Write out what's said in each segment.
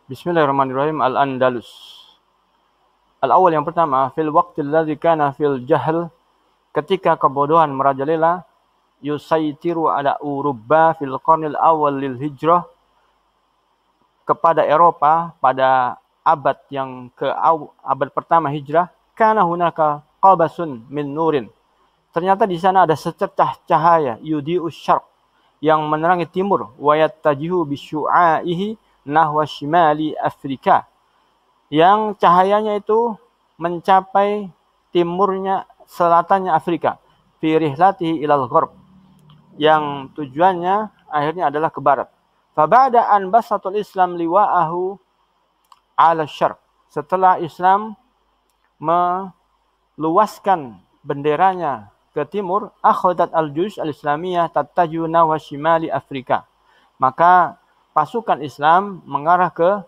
Bismillahirrahmanirrahim. Al-Andalus. Al-awwal, yang pertama, fil waqtil ladzi kana fil jahl, ketika kebodohan merajalela, yusaitiru ala Urubba fil qarnil awal lil hijrah, kepada Eropa pada abad yang abad pertama hijrah, kana hunaka qabasun min nurin. Ternyata di sana ada secercah cahaya, yudi'us syarq, yang menerangi timur, wa yattajihu bisyu'aihi nahwa shimali Afrika, yang cahayanya itu mencapai timurnya, selatannya Afrika, fi rihlatihi ilal gharb, yang tujuannya akhirnya adalah ke barat. Faba'da an basatul Islam liwa'ahu ala syarq, setelah Islam meluaskan benderanya ke timur, akhadat al-juyush al-islamiyah tattaju nahwa shimali Afrika, maka pasukan Islam mengarah ke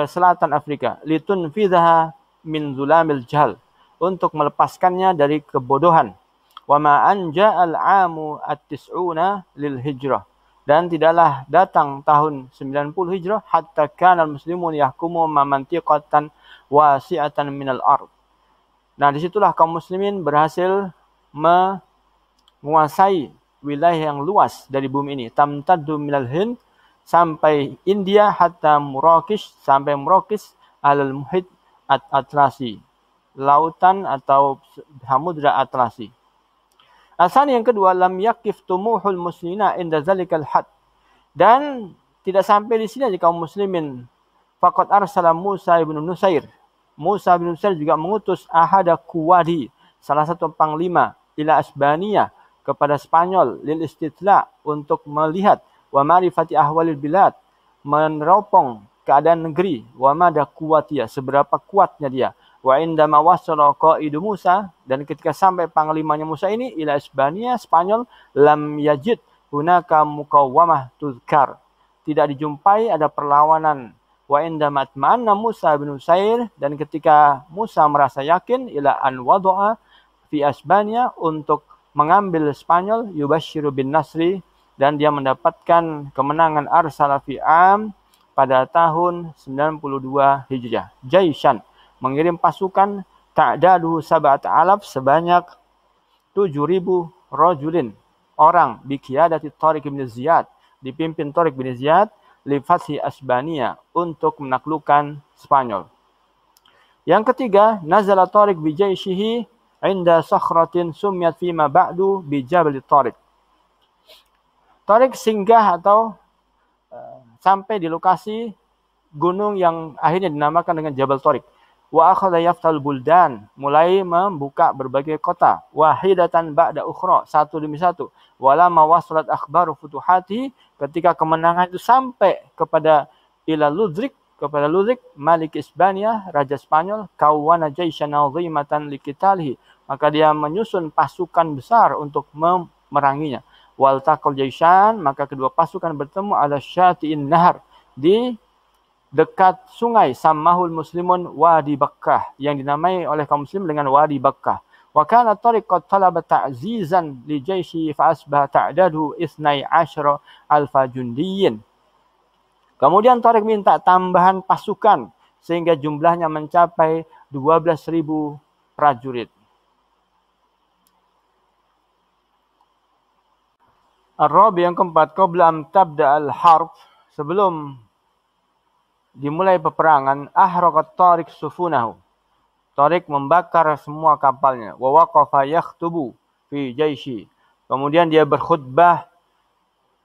selatan Afrika, litunfidhaha min zulamil jahl, untuk melepaskannya dari kebodohan. Wa ma anja al-amu at-tis'una lil hijrah, dan tidaklah datang tahun 90 hijrah, hatta kana al-muslimun yahkumu mantiqatan wasi'atan minal ard. Nah, disitulah kaum muslimin berhasil menguasai wilayah yang luas dari bumi ini, tamtaddu minal Hind, sampai India, hatta Murakish, sampai Murakis, alal muhit atlasi, lautan atau samudra Atlasi. Asal yang kedua, lam yakif tumuhul muslimina inda zalikal had, dan tidak sampai di sini aja kaum muslimin. Faqad arsala Musa ibn Nusair, Musa bin Nusair juga mengutus ahada kuwadi, salah satu panglima, ila Asbania, kepada Spanyol, lil istitla, untuk melihat, wa ma'rifati ahwalil bilad, meneropong keadaan negeri, wa mada kuwatiya, seberapa kuatnya dia, wa indama wasala qaidu Musa, dan ketika sampai panglimanya Musa ini ila Asbania, Spanyol, lam yajid hunaka mukawwamah tuzkar, tidak dijumpai ada perlawanan. Wa indama atma'anna Musa bin Nusair, dan ketika Musa merasa yakin, ila an wada'a fi Asbania, untuk mengambil Spanyol, yubashiru bin Nasri, dan dia mendapatkan kemenangan, arsala fi am, pada tahun 92 Hijriah, Jaishan, mengirim pasukan, ta'daduhu sab'ata alaf, sebanyak 7.000 rajulin, orang, biqiyadati Tariq bin Ziyad, dipimpin Tariq bin Ziyad, li fathi Asbania, untuk menaklukkan Spanyol. Yang ketiga, nazala Tariq bi jaishihi inda sakhratin sumiyat fima ba'du bi Jabal Tariq. Tariq singgah atau sampai di lokasi gunung yang akhirnya dinamakan dengan Jabal Tariq. Wa akhadha yaftal buldan, mulai membuka berbagai kota, wahidatan ba'da ukhra, satu demi satu. Walama wasalat akhbaru futuhati, ketika kemenangan itu sampai kepada ila Ludwig, kepada Ludwig Malik Isbania, raja Spanyol, kawana jaishan azimatan liqitalhi, maka dia menyusun pasukan besar untuk memeranginya. Wal taqal jaishan, maka kedua pasukan bertemu ala syati'in nahar, di dekat sungai, sammahul muslimun Wadi Bakkah, yang dinamai oleh kaum muslim dengan Wadi Bakkah. Wa kana Tariq qad talaba ta'zizan li jaishi fa asbaha ta'dadu 12 alfa jundiyin. Kemudian Tariq minta tambahan pasukan sehingga jumlahnya mencapai 12.000 prajurit. Ar-Rabi, yang keempat, qabla am tabda al-harb, sebelum dimulai peperangan, ahraqat Tariq sufunahu, Tariq membakar semua kapalnya, wa waqafa yakhtubu fi jaishi, kemudian dia berkhutbah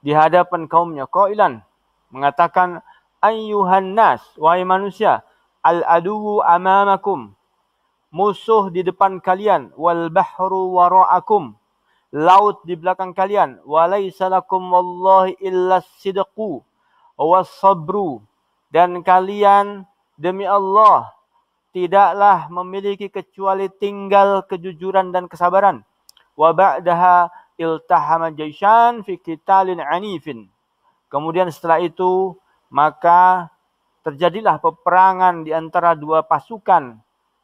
di hadapan kaumnya, qailan, mengatakan, ayyuhan nas, wahai manusia, al-aduwu amamakum, musuh di depan kalian, wal bahru wara'akum, laut di belakang kalian, wa laisa lakum wallahi illa sidqu was sabru, dan kalian demi Allah tidaklah memiliki kecuali tinggal kejujuran dan kesabaran. Wa ba'daha iltahama jaishan fi qitalin anifin, kemudian setelah itu maka terjadilah peperangan di antara dua pasukan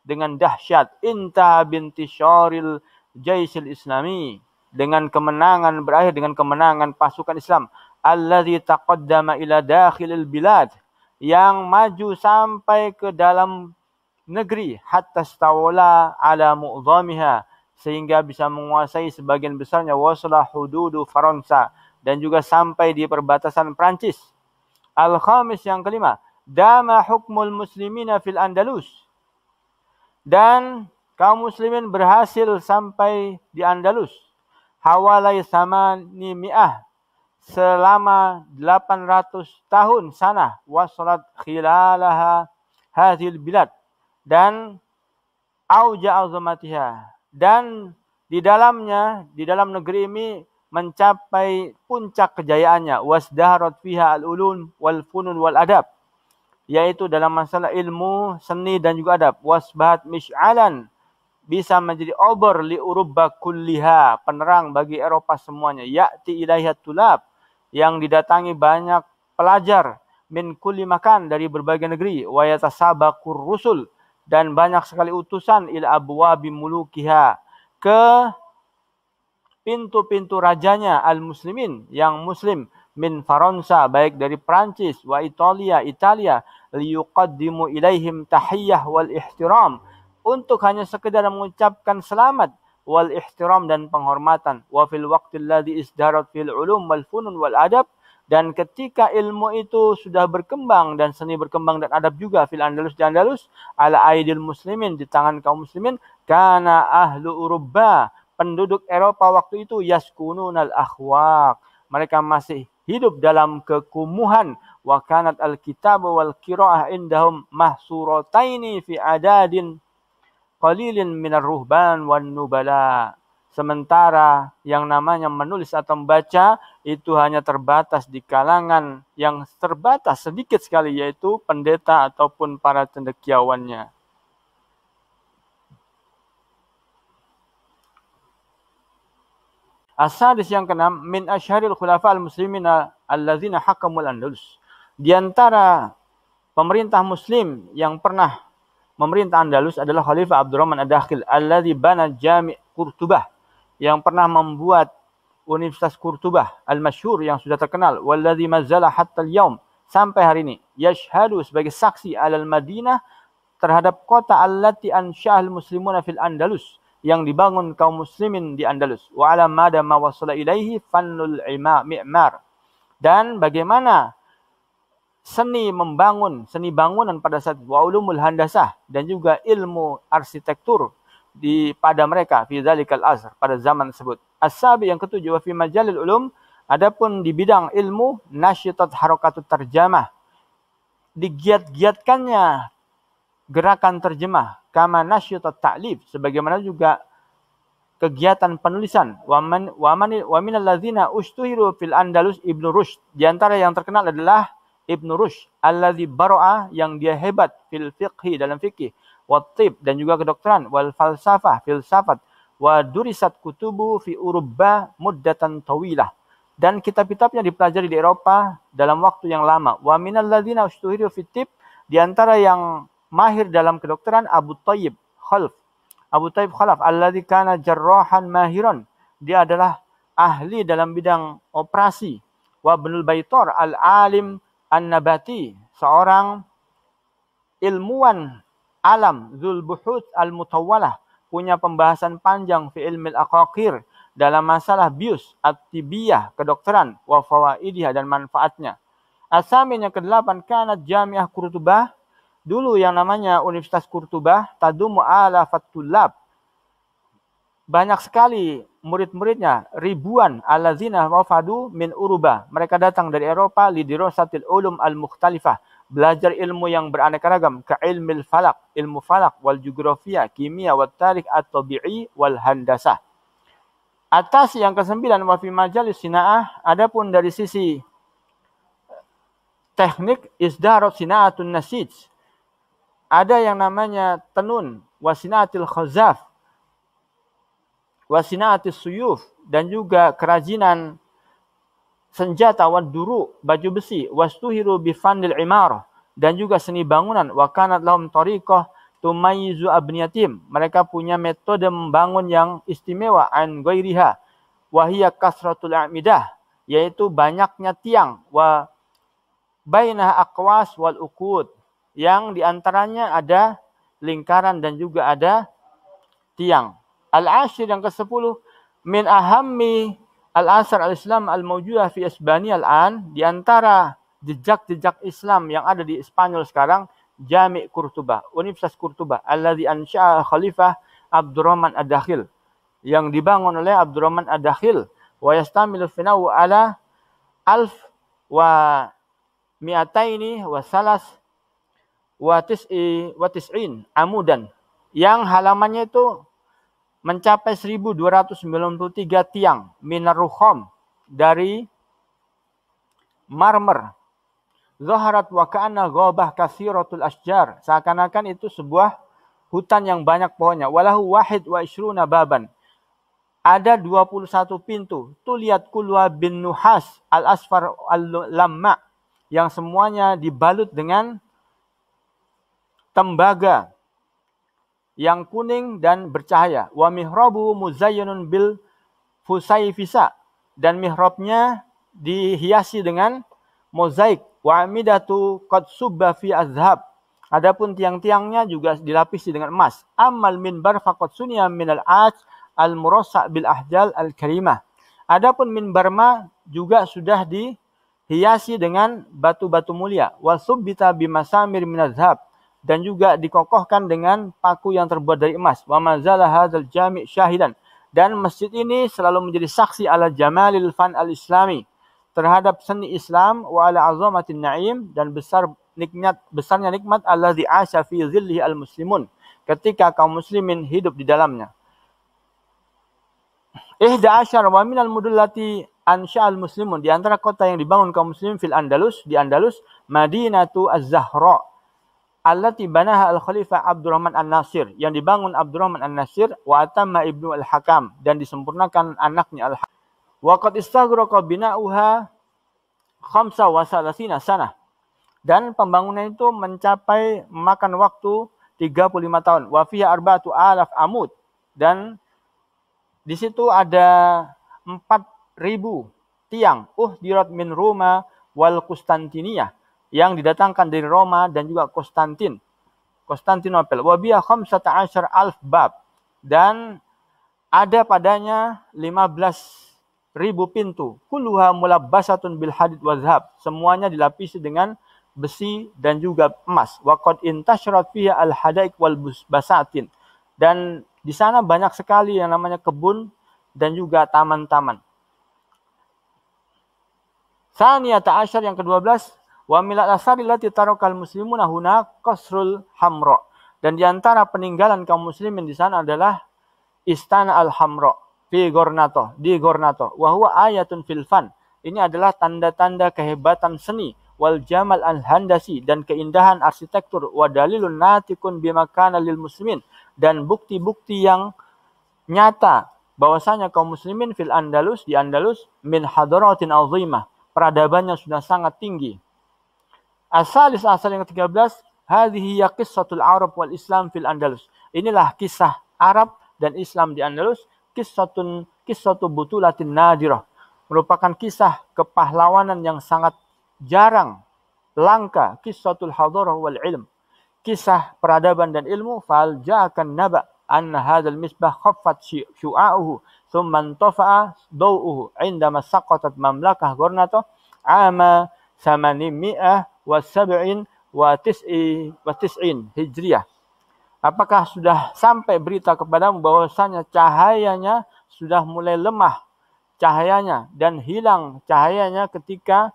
dengan dahsyat, inta binti syaril jaisil islami, dengan kemenangan, berakhir dengan kemenangan pasukan Islam, alladzi taqaddama ila dakhilil bilad, yang maju sampai ke dalam negeri hatta stawala ala mu'dhamiha, sehingga bisa menguasai sebagian besarnya, wasala hududu Faransa, dan juga sampai di perbatasan Prancis. Al-khamis, yang kelima, dama hukmul muslimina fil Andalus, dan kaum muslimin berhasil sampai di Andalus hawalai samani mi'ah, selama 800 tahun sana, wasalat khilalaha hadhil bilad, dan auja azamatiha, dan di dalamnya, di dalam negeri ini mencapai puncak kejayaannya, wasdaharat fiha al-ulum wal funun wal adab, yaitu dalam masalah ilmu, seni dan juga adab, wasbahat mish'alan, bisa menjadi obor li Urubba kulliha, penerang bagi Eropa semuanya, ya'ti ilaihat tulab, yang didatangi banyak pelajar, min kulli makan, dari berbagai negeri, wa yatasabaqur rusul, dan banyak sekali utusan, ila abwabi mulukiha, ke pintu-pintu rajanya, al-muslimin, yang muslim, min Faransa, baik dari Prancis, wa Italia, liyuqaddimu ilaihim tahiyyah wal ihtiram, untuk hanya sekedar mengucapkan selamat, wal ihtiram, dan penghormatan, wa fil waqtil ladzi isdarat fil ulum wal funun wal adab, dan ketika ilmu itu sudah berkembang dan seni berkembang dan adab juga, fil Andalus, di Andalus, ala aidil muslimin, di tangan kaum muslimin, kana ahlu Urubba, penduduk Eropa waktu itu, yaskununal akhwaq, mereka masih hidup dalam kekumuhan, wa kanat al-kitab wal qiraah indahum mahsurataini fi adadin qalilin minar ruhban wan nubala. Sementara yang namanya menulis atau membaca itu hanya terbatas di kalangan yang terbatas sedikit sekali, yaitu pendeta ataupun para cendekiawannya. As-sadis, yang keenam, min asyharil khulafa al-muslimina alladzina hakamul Andalus. Di antara pemerintah muslim yang pernah memerintah Andalus adalah Khalifah Abdurrahman Ad-Dakhil alladzi bana Jami' Qurtubah, yang pernah membuat Universitas Qurtubah al-masyhur yang sudah terkenal, walladzi mazala hatta al-yaum, sampai hari ini, yashhadu, sebagai saksi, alal Madinah, terhadap kota allati ansha'al muslimuna fil Andalus, yang dibangun kaum muslimin di Andalus, wa ala mada ma wasala ilaihi fannul mi'mar, dan bagaimana seni membangun, seni bangunan pada saat, wa ulumul handasah, dan juga ilmu arsitektur pada mereka, fi dzalikal asr, pada zaman tersebut. As-sabi, yang ketujuh, wa fi majalil ulum, adapun di bidang ilmu, nasyitat harakatut tarjamah, digiat-giatkannya gerakan terjemah, kama nasyitat ta'lif, sebagaimana juga kegiatan penulisan, wa minal ladzina ushtuhiru fil Andalus Ibnu Rushd, di antara yang terkenal adalah Ibnu Rushd, alladzi bara'a, yang dia hebat, fil fiqhi, dalam fikih, wa tib, dan juga kedokteran, wal falsafah, filsafat, wa durisat kutubu fi Urubba muddatan tawilah, dan kitab-kitabnya dipelajari di Eropa dalam waktu yang lama. Wa minal ladzina ushtuhiru fit tib, di antara yang mahir dalam kedokteran, Abu Thayyib Khalaf, alladzi kana jarrahan mahiran, dia adalah ahli dalam bidang operasi. Wa Ibnul Baitor al-alim an-nabati, seorang ilmuwan alam, dzul buhut al-mutawwalah, punya pembahasan panjang fi ilmil aqaqir, dalam masalah bius, at-tibiyah, kedokteran, wa fawaidihah, dan manfaatnya. As-samin, yang ke-8, kanat Jami'ah Qurtubah, dulu yang namanya Universitas Qurtubah, tadumu ala fatulab, banyak sekali murid-muridnya, ribuan, allazina wafadu min Uruba, mereka datang dari Eropa, lidirasatil ulum al-mukhtalifah, belajar ilmu yang beraneka ragam, ka ilmil falak, ilmu falak, wal geografia, kimia, wat tarikh at-tabi'i, wal handasah. Atas, yang ke-9, wa fi majalis sina'ah, adapun dari sisi teknik, isdarat sina'atun nasij, ada yang namanya tenun, wasina'atil khazaf, wasina'atis suyuf, dan juga kerajinan senjata, waduru, baju besi, wastuhiru bifandil imarah, dan juga seni bangunan, wa kanat lahum tariqah tumayyizu abniyatim, mereka punya metode membangun yang istimewa, an ghairiha, wa hiya kasratul a'midah, yaitu banyaknya tiang, wa bainah aqwas wal uqud, yang diantaranya ada lingkaran dan juga ada tiang. Al-ashir yang ke-10, min ahammi al-asar al-Islam al-mawjudah fi Isbania al-an, di antara jejak-jejak Islam yang ada di Spanyol sekarang, Jami' Qurtubah, Universitas Qurtubah, alladzi ansha'a Khalifah Abdurrahman Ad-Dakhil, yang dibangun oleh Abdurrahman Ad-Dakhil, wa yastamilu finahu ala alf wa mi'ataini wa salas wa tis'in amudan, yang halamannya itu mencapai 1293 tiang, minar rukham, dari marmer, zaharat wa ka'anna ghabah katsiratul asjar, seakan-akan itu sebuah hutan yang banyak pohonnya, walahu wahid wa ishruna baban, ada 21 pintu, tuliat kulwa bin nuhas al-asfar al-lamma, yang semuanya dibalut dengan tembaga yang kuning dan bercahaya, wa mihrabu muzayyinun bil fusayfisa, dan mihrabnya dihiasi dengan mozaik, wa amidatu qad subba fi azhab, adapun tiang-tiangnya juga dilapisi dengan emas. Amal minbar faqad sunya min al-aj al-murassa bil ahjal al-karimah, adapun minbar juga sudah dihiasi dengan batu-batu mulia, wa subbita bimasamir min azhab, dan juga dikokohkan dengan paku yang terbuat dari emas. Wa mazala hadzal jami' syahidan, dan masjid ini selalu menjadi saksi ala jamalil fan al-islami, terhadap seni Islam, wa ala azamatin na'im, dan besarnya nikmat allazi asya fi zillihi al-muslimun, ketika kaum muslimin hidup di dalamnya. 11 wa minal mudullati ansha'al muslimun, di antara kota yang dibangun kaum muslimin fil Andalus, di Andalus, Madinatu Az-Zahra allati banaha al-Khalifah Abdurrahman An-Nasir, yang dibangun Abdurrahman An-Nasir, wa atamma ibnu al-Hakam, dan disempurnakan anaknya al-Hakam. Wa qad istaghraqa bina'uha 35 sanah, dan pembangunan itu memakan waktu 35 tahun. Wa fiha 4,000 amud, dan di situ ada 4.000 tiang, uhdirat min Roma wal Konstantinia, yang didatangkan dari Roma dan juga Konstantinopel. Wa biha 15,000 bab, dan ada padanya 15.000 pintu. Kulluha mulabbasatun bil hadid wa zahab, semuanya dilapisi dengan besi dan juga emas. Wa qad intasharat fiha al hadaik wal basatin, dan di sana banyak sekali yang namanya kebun dan juga taman-taman. Tsaniyata asyar yang ke-12, wa milal asari lati tarakal muslimuna huna qasrul hamra, dan di antara peninggalan kaum muslimin di sana adalah istana al-hamra fi Gornato, di Gornato, wa huwa ayatun fil fan, ini adalah tanda-tanda kehebatan seni, wal jamal al-handasi, dan keindahan arsitektur, wa dalilun natikun bima kana lil muslimin, dan bukti-bukti yang nyata bahwasanya kaum muslimin fil Andalus, di Andalus, min hadaratin azimah, peradabannya sudah sangat tinggi. Asal yang ke-13, hadhihi qissatul Arab wal Islam fil Andalus, inilah kisah Arab dan Islam di Andalus. Qissatu butulatin nadirah, merupakan kisah kepahlawanan yang sangat jarang, langka. Qissatul hadarah wal ilm, kisah peradaban dan ilmu. Fal ja'akan naba anna hadzal misbah khaffat syu'a'uhu thumma intafa'a daw'uhu 'indama saqatat mamlakah Gornato ama 897 Hijriah. Apakah sudah sampai berita kepadamu bahwasanya cahayanya sudah mulai lemah cahayanya dan hilang cahayanya ketika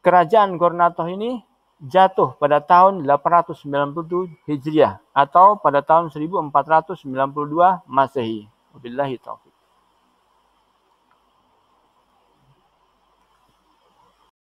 kerajaan Gornato ini jatuh pada tahun 897 Hijriah atau pada tahun 1492 Masehi. Wabillahi taufiq.